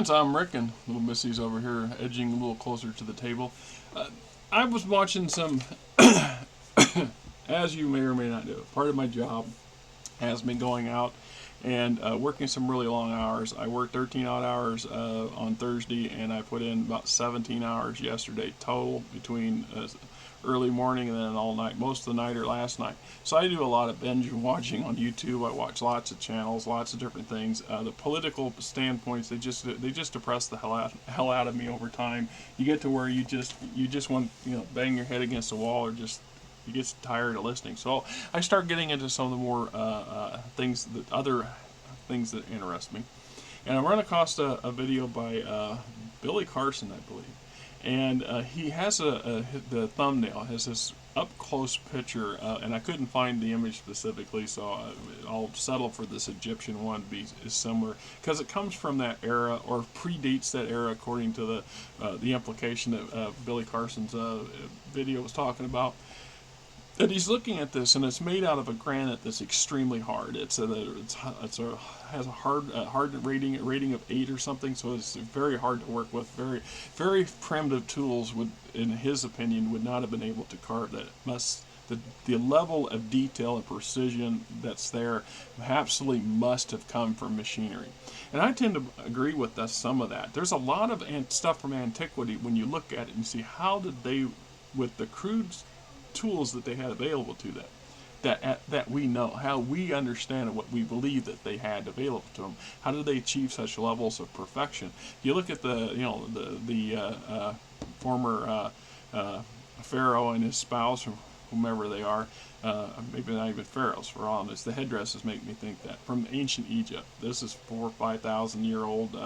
friends, I'm Rick, and little Missy's over here edging a little closer to the table. I was watching some, as you may or may not know, part of my job has been going out and working some really long hours. I worked 13 odd hours on Thursday, and I put in about 17 hours yesterday total between early morning and then all night, most of the night or last night. So I do a lot of binge watching on YouTube. I watch lots of channels, lots of different things. The political standpoints, they just depress the hell out of me over time. You get to where you just want, bang your head against the wall, or just you get tired of listening. So I start getting into some of the more other things that interest me. And I run across a video by Billy Carson, I believe. And he has the thumbnail has this up close picture, and I couldn't find the image specifically, so I'll settle for this Egyptian one. Is similar because it comes from that era or predates that era, according to the implication that Billy Carson's video was talking about. That he's looking at this, and it's made out of a granite that's extremely hard. Has a hard rating of 8 or something, so it's very hard to work with. Very very primitive tools would, in his opinion, would not have been able to carve that. The level of detail and precision that's there absolutely must have come from machinery. And I tend to agree with some of that. There's a lot of stuff from antiquity when you look at it and see how did they, with the crude tools that they had available to them, that we know, how we understand what we believe that they had available to them. How did they achieve such levels of perfection? You look at the former pharaoh and his spouse, or whomever they are, maybe not even pharaohs for all of this. The headdresses make me think that from ancient Egypt. This is 4,000 or 5,000 year old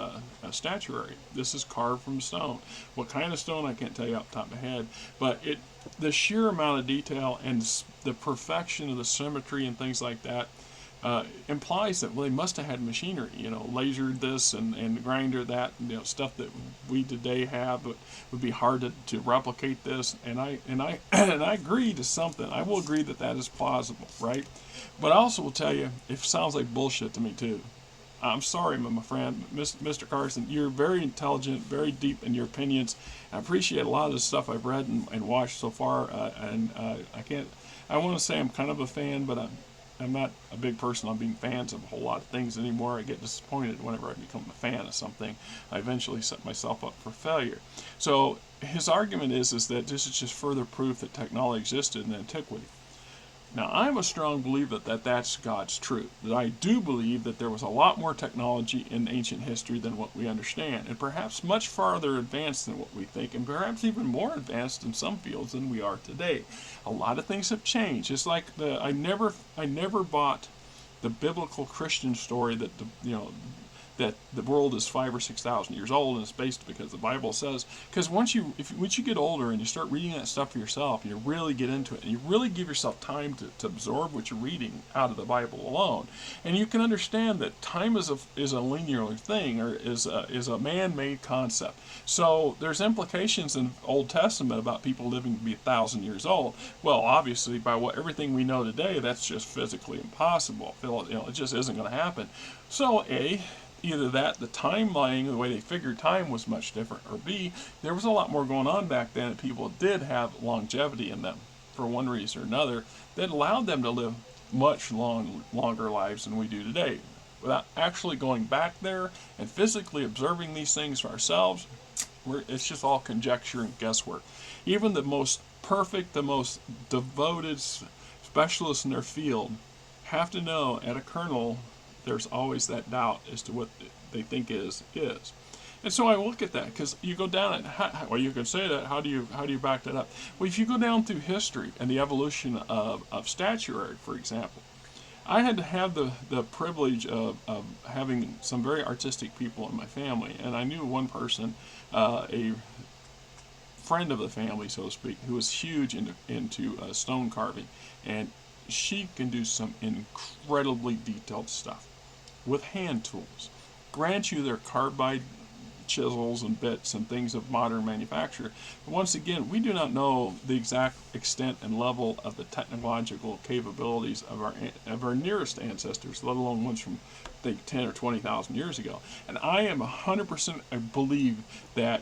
statuary. This is carved from stone. What kind of stone I can't tell you off the top of my head, but the sheer amount of detail and the perfection of the symmetry and things like that implies that, well, they must have had machinery, lasered this and grinder that, stuff that we today have, but would be hard to replicate this. And I agree to something. I will agree that is plausible, right? But I also will tell you, it sounds like bullshit to me too. I'm sorry, my friend, Mr. Carson. You're very intelligent, very deep in your opinions. I appreciate a lot of the stuff I've read and watched so far. I want to say I'm kind of a fan, but I'm not a big person on being fans of a whole lot of things anymore. I get disappointed whenever I become a fan of something. I eventually set myself up for failure. So his argument is that this is just further proof that technology existed in antiquity. Now, I'm a strong believer that that's God's truth. That I do believe that there was a lot more technology in ancient history than what we understand, and perhaps much farther advanced than what we think, and perhaps even more advanced in some fields than we are today. A lot of things have changed. It's like I never bought the biblical Christian story that that the world is 5,000 or 6,000 years old, and it's based because the Bible says. Because once you get older and you start reading that stuff for yourself, and you really get into it, and you really give yourself time to absorb what you're reading out of the Bible alone, and you can understand that time is a linear thing, or is a man-made concept. So there's implications in Old Testament about people living to be 1,000 years old. Well, obviously, by everything we know today, that's just physically impossible. It just isn't going to happen. So either that, the timeline, the way they figured time was much different, or B, there was a lot more going on back then, and people did have longevity in them for one reason or another that allowed them to live much longer lives than we do today. Without actually going back there and physically observing these things for ourselves, it's just all conjecture and guesswork. Even the most perfect, the most devoted specialists in their field have to know at a kernel there's always that doubt as to what they think is. And so I look at that, because you go down and you can say that. How do you back that up? Well, if you go down through history and the evolution of statuary, for example, I had to have the privilege of having some very artistic people in my family, and I knew one person, a friend of the family, so to speak, who was huge into stone carving, and she can do some incredibly detailed stuff with hand tools. Grant you, they're carbide chisels and bits and things of modern manufacture. But once again, we do not know the exact extent and level of the technological capabilities of our nearest ancestors, let alone ones from think 10 or 20,000 years ago. And I am 100% believe that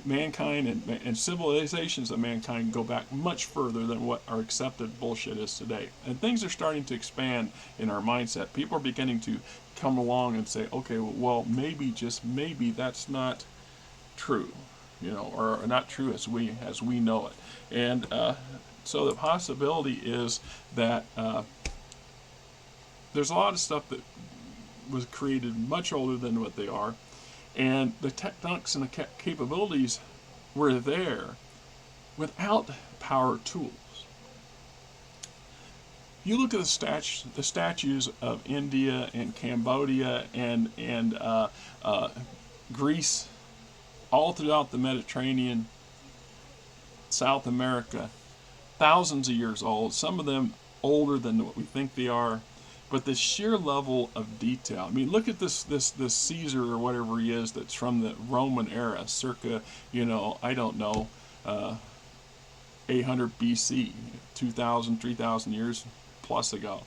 mankind and civilizations of mankind go back much further than what our accepted bullshit is today. And things are starting to expand in our mindset. People are beginning to come along and say, okay, well, maybe, just maybe, that's not true, or not true as we know it. And so the possibility is that there's a lot of stuff that was created much older than what they are, and the techniques and the capabilities were there without power tools. You look at the statues of India and Cambodia and Greece, all throughout the Mediterranean, South America, thousands of years old, some of them older than what we think they are. But the sheer level of detail. I mean, look at this Caesar or whatever he is that's from the Roman era, circa, I don't know, 800 BC, 2,000, 3,000 years plus ago.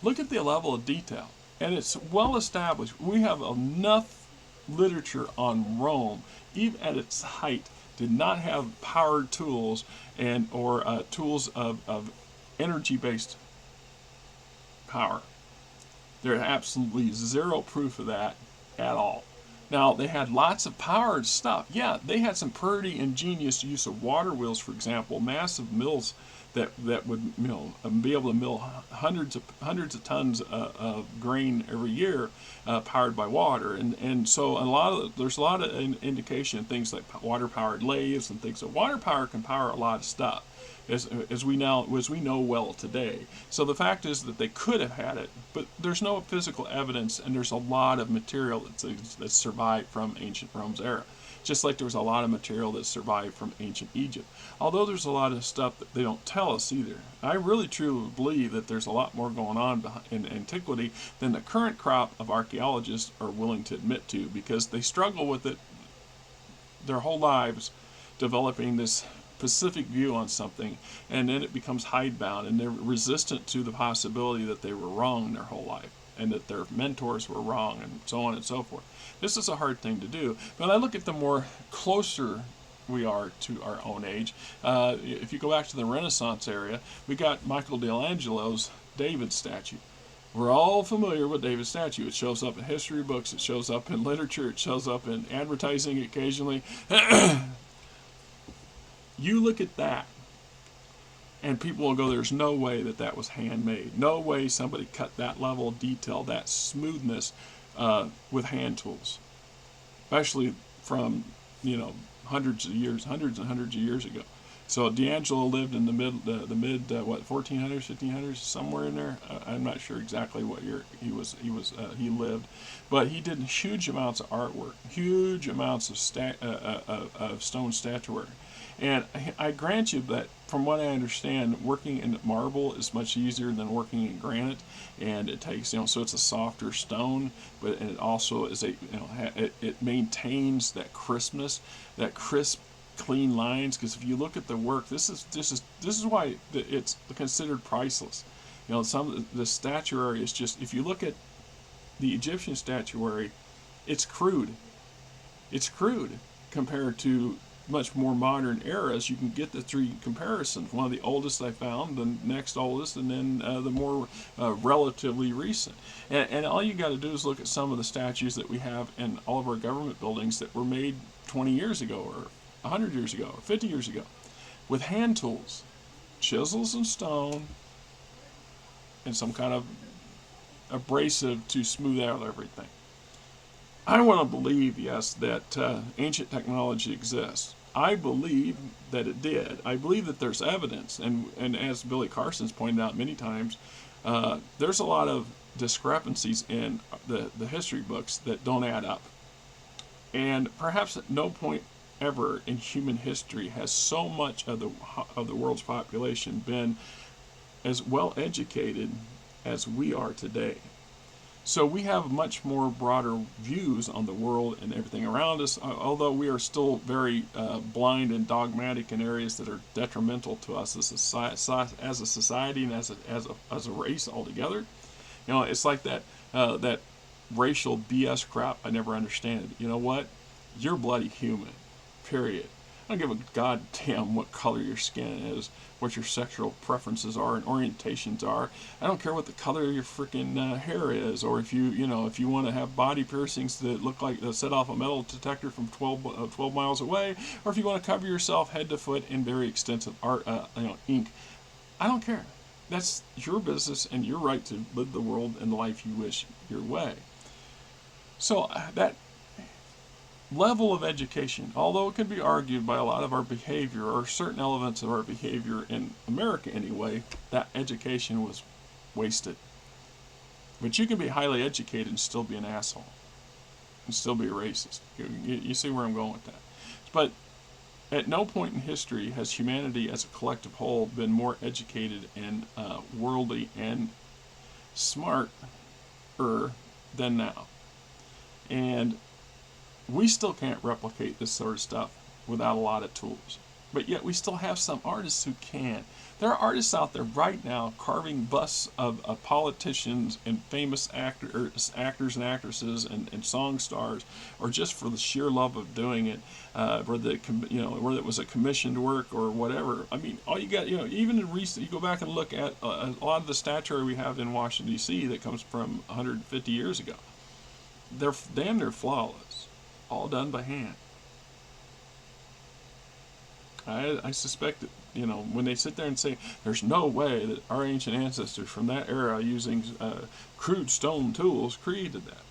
Look at the level of detail. And it's well established. We have enough literature on Rome, even at its height, did not have powered tools or tools of energy-based power. There's absolutely zero proof of that at all. Now, they had lots of powered stuff. Yeah, they had some pretty ingenious use of water wheels, for example, massive mills that would be able to mill hundreds of tons of grain every year, powered by water. And so there's a lot of indication of things like water-powered lathes and things. So water power can power a lot of stuff, as we know well today. So the fact is that they could have had it, but there's no physical evidence, and there's a lot of material that's survived from ancient Rome's era. Just like there was a lot of material that survived from ancient Egypt. Although there's a lot of stuff that they don't tell us either. I really truly believe that there's a lot more going on in antiquity than the current crop of archaeologists are willing to admit to, because they struggle with it their whole lives, developing this specific view on something, and then it becomes hidebound, and they're resistant to the possibility that they were wrong their whole life, and that their mentors were wrong, and so on and so forth. This is a hard thing to do. But I look at the more closer we are to our own age. If you go back to the Renaissance area, we got Michelangelo's David statue. We're all familiar with David's statue. It shows up in history books, it shows up in literature, it shows up in advertising occasionally. You look at that, and people will go, there's no way that was handmade. No way somebody cut that level of detail, that smoothness, with hand tools. Especially from, hundreds and hundreds of years ago. So D'Angelo lived in the mid 1400s, 1500s, somewhere in there. I'm not sure exactly what year he lived, but he did huge amounts of artwork, huge amounts of stone statuary. And I grant you that, from what I understand, working in marble is much easier than working in granite, and it takes, so it's a softer stone, but it also is it maintains that crispness, that crisp, clean lines. Because if you look at the work, this is why it's considered priceless. Some of the statuary is just, if you look at the Egyptian statuary, it's crude. It's crude compared to much more modern eras. You can get the three comparisons. One of the oldest I found, the next oldest, and then the more relatively recent. And all you got to do is look at some of the statues that we have in all of our government buildings that were made 20 years ago, or 100 years ago, or 50 years ago, with hand tools, chisels and stone, and some kind of abrasive to smooth out everything. I want to believe, yes, that ancient technology exists. I believe that it did. I believe that there's evidence, and as Billy Carson's pointed out many times, there's a lot of discrepancies in the history books that don't add up. And perhaps at no point ever in human history has so much of the world's population been as well educated as we are today. So we have much more broader views on the world and everything around us, although we are still very blind and dogmatic in areas that are detrimental to us as a society and as a race altogether. It's like that racial BS crap, I never understand. You know what? You're bloody human. Period. I don't give a goddamn what color your skin is, what your sexual preferences are and orientations are. I don't care what the color of your freaking hair is, or if if you want to have body piercings that look like that set off a metal detector from 12 miles away, or if you want to cover yourself head to foot in very extensive art, ink. I don't care. That's your business and your right to live the world and the life you wish your way. So that level of education, although it can be argued by a lot of our behavior or certain elements of our behavior in America anyway, that education was wasted. But you can be highly educated and still be an asshole and still be a racist. You see where I'm going with that. But at no point in history has humanity as a collective whole been more educated and worldly and smarter than now. And we still can't replicate this sort of stuff without a lot of tools. But yet we still have some artists who can. There are artists out there right now carving busts of politicians and famous actors and actresses and song stars, or just for the sheer love of doing it, whether it was a commissioned work or whatever. I mean, all you got, even in recent, you go back and look at a lot of the statuary we have in Washington D.C. that comes from 150 years ago. They're damn near flawless, all done by hand. I suspect that, when they sit there and say, there's no way that our ancient ancestors from that era using crude stone tools created that.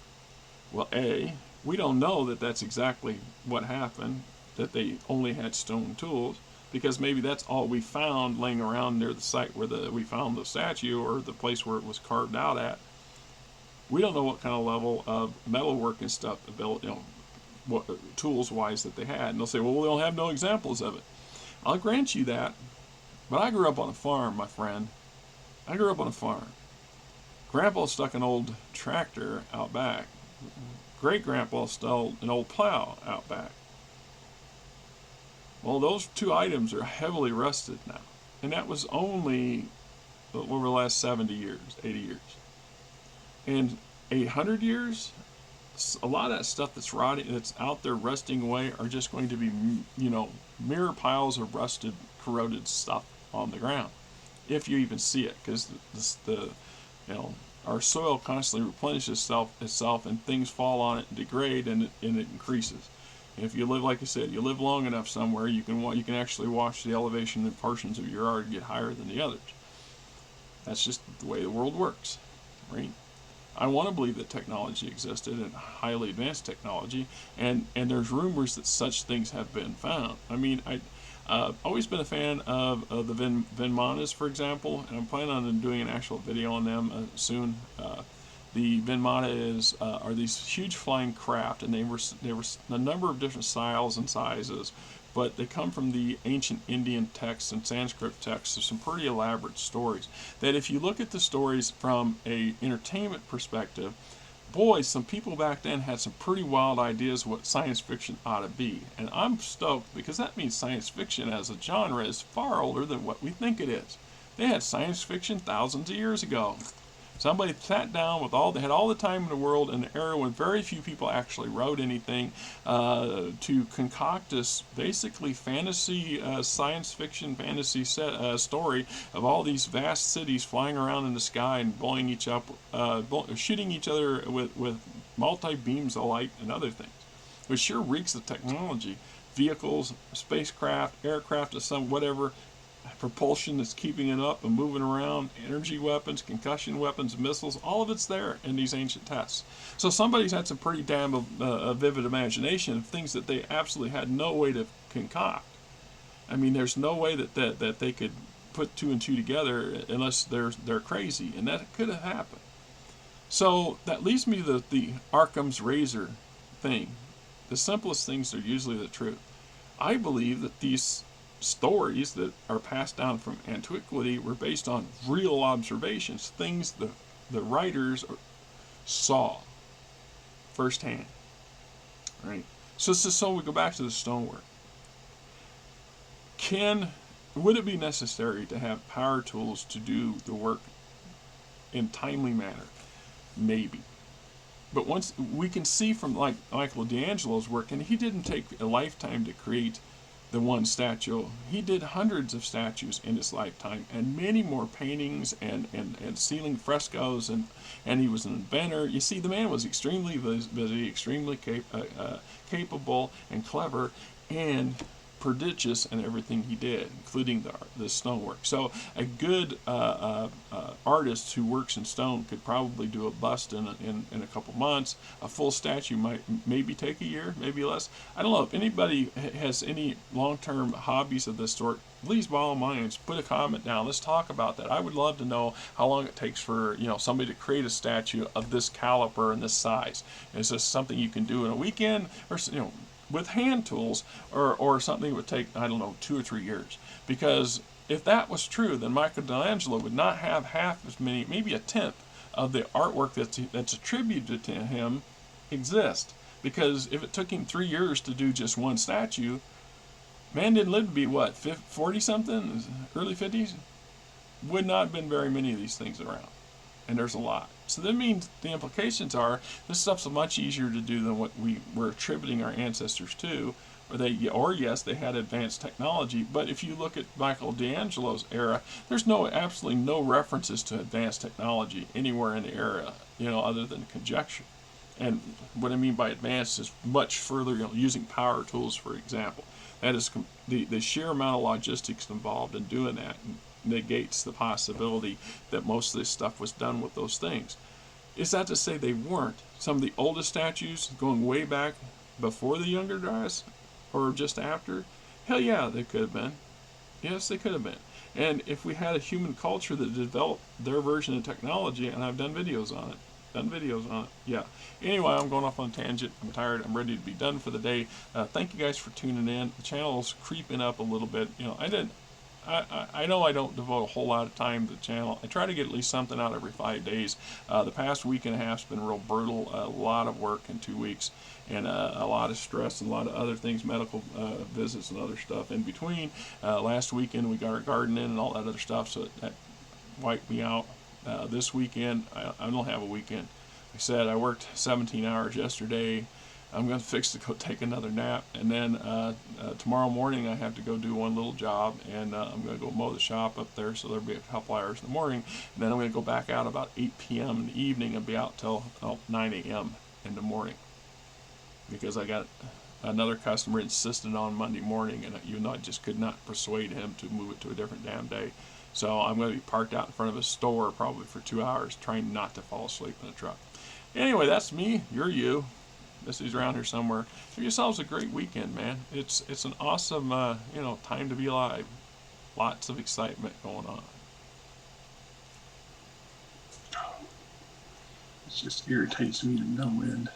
Well, A, we don't know that that's exactly what happened, that they only had stone tools, because maybe that's all we found laying around near the site where we found the statue or the place where it was carved out at. We don't know what kind of level of metalwork and stuff, what tools-wise that they had. And they'll say, well, we don't have no examples of it. I'll grant you that, but I grew up on a farm, my friend. I grew up on a farm. Grandpa stuck an old tractor out back. Great-grandpa stuck an old plow out back. Well, those two items are heavily rusted now. And that was only over the last 70 years, 80 years. And 100 years, a lot of that stuff that's rotting, that's out there rusting away, are just going to be, mere piles of rusted, corroded stuff on the ground, if you even see it, because our soil constantly replenishes itself, and things fall on it and degrade, and it increases. And if you live, like I said, you live long enough somewhere, you can actually watch the elevation and portions of your yard get higher than the others. That's just the way the world works, right? I want to believe that technology existed, and highly advanced technology, and there's rumors that such things have been found. I mean, I've always been a fan of the Vinmanas, for example, and I'm planning on doing an actual video on them soon. The Vinmana are these huge flying craft, and they were a number of different styles and sizes, but they come from the ancient Indian texts and Sanskrit texts. There's some pretty elaborate stories that, if you look at the stories from a entertainment perspective, boy, some people back then had some pretty wild ideas what science fiction ought to be. And I'm stoked, because that means science fiction as a genre is far older than what we think it is. They had science fiction thousands of years ago. Somebody sat down they had all the time in the world in an era when very few people actually wrote anything, to concoct this basically fantasy, science fiction fantasy story of all these vast cities flying around in the sky and blowing shooting each other with multi-beams of light and other things. It sure reeks of technology. Vehicles, spacecraft, aircraft of some whatever, propulsion that's keeping it up and moving around, energy weapons, concussion weapons, missiles, all of it's there in these ancient texts. So somebody's had some pretty damn vivid imagination of things that they absolutely had no way to concoct. I mean, there's no way that they could put two and two together unless they're crazy, and that could have happened. So that leads me to the Occam's razor thing. The simplest things are usually the truth. I believe that these stories that are passed down from antiquity were based on real observations, things the writers saw firsthand. Right? So we go back to the stonework. Would it be necessary to have power tools to do the work in timely manner? Maybe. But once we can see from like Michelangelo's work, and he didn't take a lifetime to create the one statue. He did hundreds of statues in his lifetime, and many more paintings and ceiling frescoes, and he was an inventor. You see, the man was extremely busy, extremely capable and clever, and prodigious in everything he did, including the stonework. So a good artist who works in stone could probably do a bust in a couple months. A full statue might maybe take a year, maybe less. I don't know. If anybody has any long-term hobbies of this sort, please, by all means, put a comment down. Let's talk about that. I would love to know how long it takes for somebody to create a statue of this caliber and this size. Is this something you can do in a weekend, or with hand tools, or something that would take, I don't know, 2 or 3 years? Because if that was true, then Michelangelo would not have half as many, maybe a tenth of the artwork that's attributed to him exist. Because if it took him 3 years to do just one statue, man didn't live to be what, 40 something, early 50s? Would not have been very many of these things around. And there's a lot. So that means the implications are this stuff's much easier to do than what we were attributing our ancestors to. Or yes, they had advanced technology, but if you look at Michelangelo's era, there's absolutely no references to advanced technology anywhere in the era, other than conjecture. And what I mean by advanced is much further, using power tools, for example. That is the sheer amount of logistics involved in doing that negates the possibility that most of this stuff was done with those things. Is that to say they weren't? Some of the oldest statues going way back before the Younger Dryas, or just after? Hell yeah, they could have been. Yes, they could have been. And if we had a human culture that developed their version of technology, and I've done videos on it. Yeah. Anyway, I'm going off on a tangent. I'm tired. I'm ready to be done for the day. Thank you guys for tuning in. The channel's creeping up a little bit. I know I don't devote a whole lot of time to the channel. I try to get at least something out every 5 days. The past week and a half has been real brutal. A lot of work in 2 weeks, and a lot of stress and a lot of other things, medical visits and other stuff in between. Last weekend we got our garden in and all that other stuff, so that wiped me out. This weekend, I don't have a weekend. Like I said, I worked 17 hours yesterday. I'm going to fix to go take another nap, and then tomorrow morning I have to go do one little job, and I'm going to go mow the shop up there, so there'll be a couple hours in the morning, and then I'm going to go back out about 8 p.m. in the evening and be out till 9 a.m. in the morning, because I got another customer insisted on Monday morning, and even though I just could not persuade him to move it to a different damn day. So I'm going to be parked out in front of a store probably for 2 hours, trying not to fall asleep in the truck. Anyway, that's me. You're you. This is around here somewhere. Have yourselves a great weekend, man. It's an awesome time to be alive. Lots of excitement going on. It just irritates me to no end.